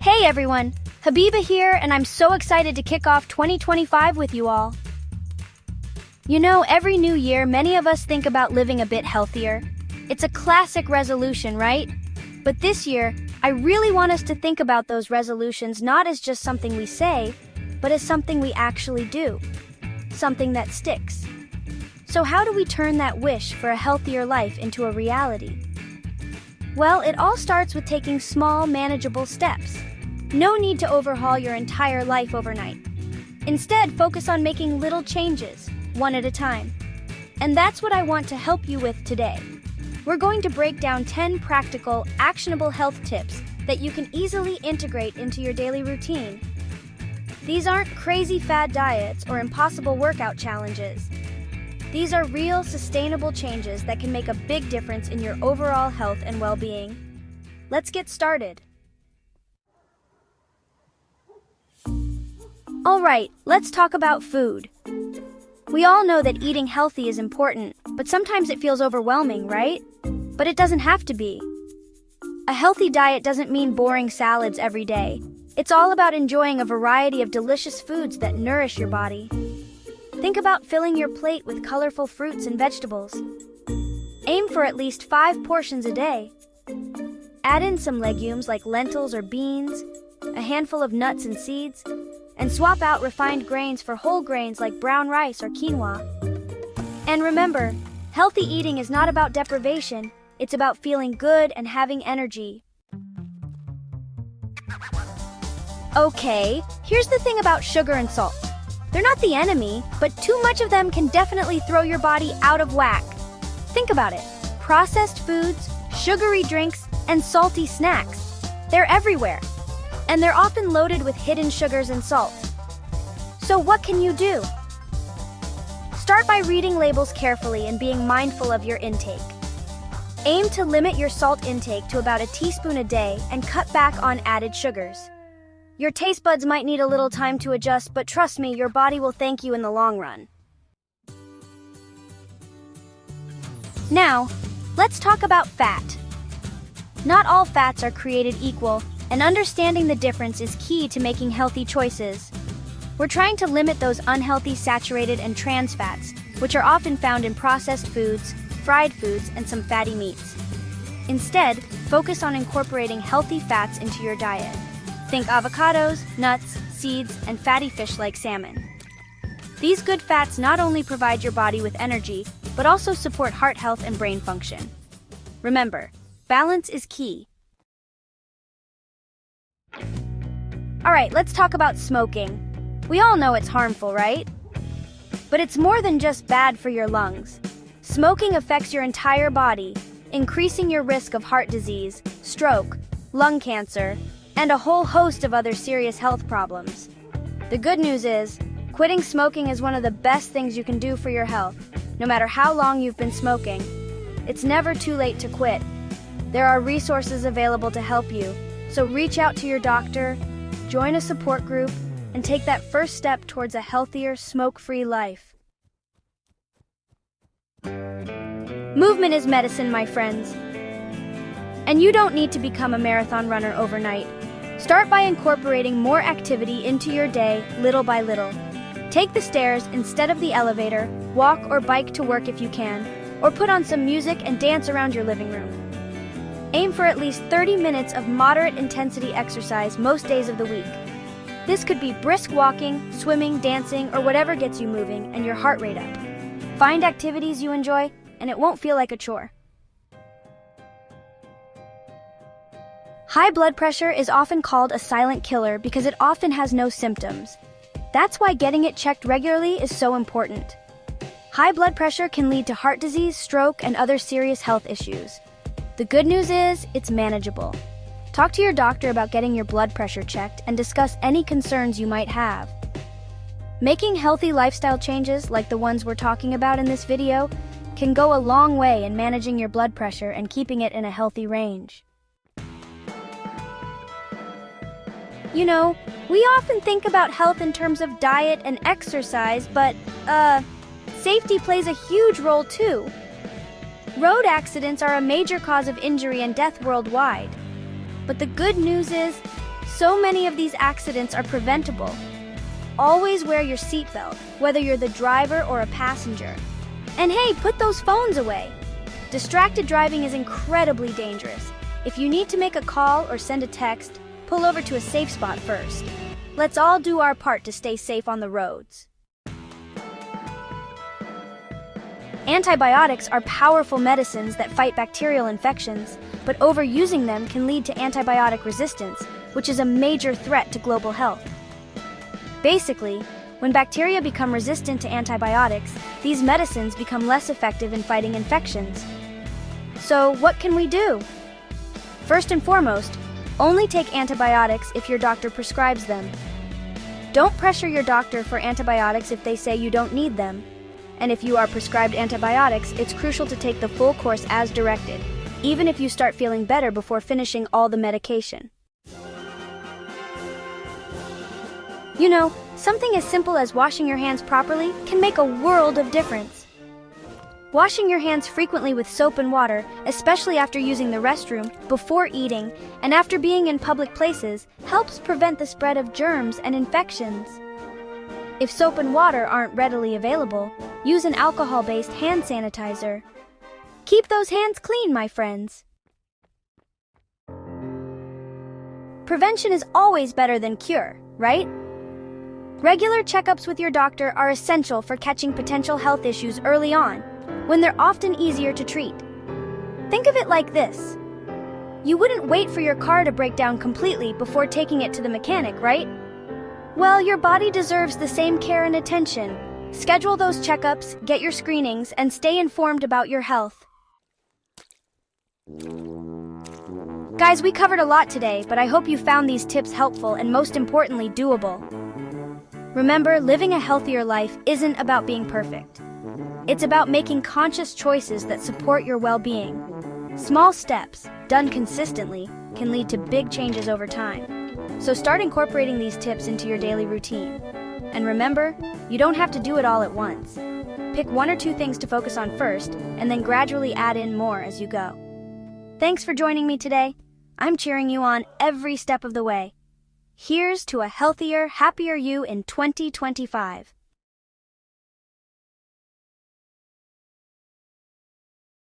Hey everyone, Habiba here, and I'm so excited to kick off 2025 with you all. You know, every new year, many of us think about living a bit healthier. It's a classic resolution, right? But this year, I really want us to think about those resolutions not as just something we say, but as something we actually do. Something that sticks. So how do we turn that wish for a healthier life into a reality? Well, it all starts with taking small, manageable steps. No need to overhaul your entire life overnight. Instead, focus on making little changes, one at a time. And that's what I want to help you with today. We're going to break down 10 practical, actionable health tips that you can easily integrate into your daily routine. These aren't crazy fad diets or impossible workout challenges. These are real, sustainable changes that can make a big difference in your overall health and well-being. Let's get started. Alright, let's talk about food. We all know that eating healthy is important, but sometimes it feels overwhelming, right? But it doesn't have to be. A healthy diet doesn't mean boring salads every day. It's all about enjoying a variety of delicious foods that nourish your body. Think about filling your plate with colorful fruits and vegetables. Aim for at least 5 portions a day. Add in some legumes like lentils or beans, a handful of nuts and seeds, and swap out refined grains for whole grains like brown rice or quinoa. And remember, healthy eating is not about deprivation, it's about feeling good and having energy. Okay, here's the thing about sugar and salt. They're not the enemy, but too much of them can definitely throw your body out of whack. Think about it. Processed foods, sugary drinks, and salty snacks. They're everywhere. And they're often loaded with hidden sugars and salt. So what can you do? Start by reading labels carefully and being mindful of your intake. Aim to limit your salt intake to about a teaspoon a day and cut back on added sugars. Your taste buds might need a little time to adjust, but trust me, your body will thank you in the long run. Now, let's talk about fat. Not all fats are created equal, and understanding the difference is key to making healthy choices. We're trying to limit those unhealthy saturated and trans fats, which are often found in processed foods, fried foods, and some fatty meats. Instead, focus on incorporating healthy fats into your diet. Think avocados, nuts, seeds, and fatty fish like salmon. These good fats not only provide your body with energy, but also support heart health and brain function. Remember, balance is key. Alright, let's talk about smoking. We all know it's harmful, right? But it's more than just bad for your lungs. Smoking affects your entire body, increasing your risk of heart disease, stroke, lung cancer, and a whole host of other serious health problems. The good news is, quitting smoking is one of the best things you can do for your health, no matter how long you've been smoking. It's never too late to quit. There are resources available to help you, so reach out to your doctor, join a support group, and take that first step towards a healthier, smoke-free life. Movement is medicine, my friends. And you don't need to become a marathon runner overnight. Start by incorporating more activity into your day, little by little. Take the stairs instead of the elevator, walk or bike to work if you can, or put on some music and dance around your living room. Aim for at least 30 minutes of moderate intensity exercise most days of the week. This could be brisk walking, swimming, dancing, or whatever gets you moving and your heart rate up. Find activities you enjoy, and it won't feel like a chore. High blood pressure is often called a silent killer because it often has no symptoms. That's why getting it checked regularly is so important. High blood pressure can lead to heart disease, stroke, and other serious health issues. The good news is, it's manageable. Talk to your doctor about getting your blood pressure checked and discuss any concerns you might have. Making healthy lifestyle changes, like the ones we're talking about in this video, can go a long way in managing your blood pressure and keeping it in a healthy range. You know, we often think about health in terms of diet and exercise, but, safety plays a huge role too. Road accidents are a major cause of injury and death worldwide. But the good news is, So many of these accidents are preventable. Always wear your seatbelt, whether you're the driver or a passenger. And hey, put those phones away. Distracted driving is incredibly dangerous. If you need to make a call or send a text, pull over to a safe spot first. Let's all do our part to stay safe on the roads. Antibiotics are powerful medicines that fight bacterial infections, but overusing them can lead to antibiotic resistance, which is a major threat to global health. Basically, when bacteria become resistant to antibiotics, these medicines become less effective in fighting infections. So, what can we do? First and foremost, only take antibiotics if your doctor prescribes them. Don't pressure your doctor for antibiotics if they say you don't need them. And if you are prescribed antibiotics, it's crucial to take the full course as directed, even if you start feeling better before finishing all the medication. You know, something as simple as washing your hands properly can make a world of difference. Washing your hands frequently with soap and water, especially after using the restroom, before eating, and after being in public places, helps prevent the spread of germs and infections. If soap and water aren't readily available, use an alcohol-based hand sanitizer. Keep those hands clean, my friends. Prevention is always better than cure, right? Regular checkups with your doctor are essential for catching potential health issues early on, when they're often easier to treat. Think of it like this. You wouldn't wait for your car to break down completely before taking it to the mechanic, right? Well, your body deserves the same care and attention. Schedule those checkups, get your screenings, and stay informed about your health. Guys, we covered a lot today, but I hope you found these tips helpful and most importantly, doable. Remember, living a healthier life isn't about being perfect. It's about making conscious choices that support your well-being. Small steps, done consistently, can lead to big changes over time. So start incorporating these tips into your daily routine. And remember, you don't have to do it all at once. Pick one or two things to focus on first, and then gradually add in more as you go. Thanks for joining me today. I'm cheering you on every step of the way. Here's to a healthier, happier you in 2025.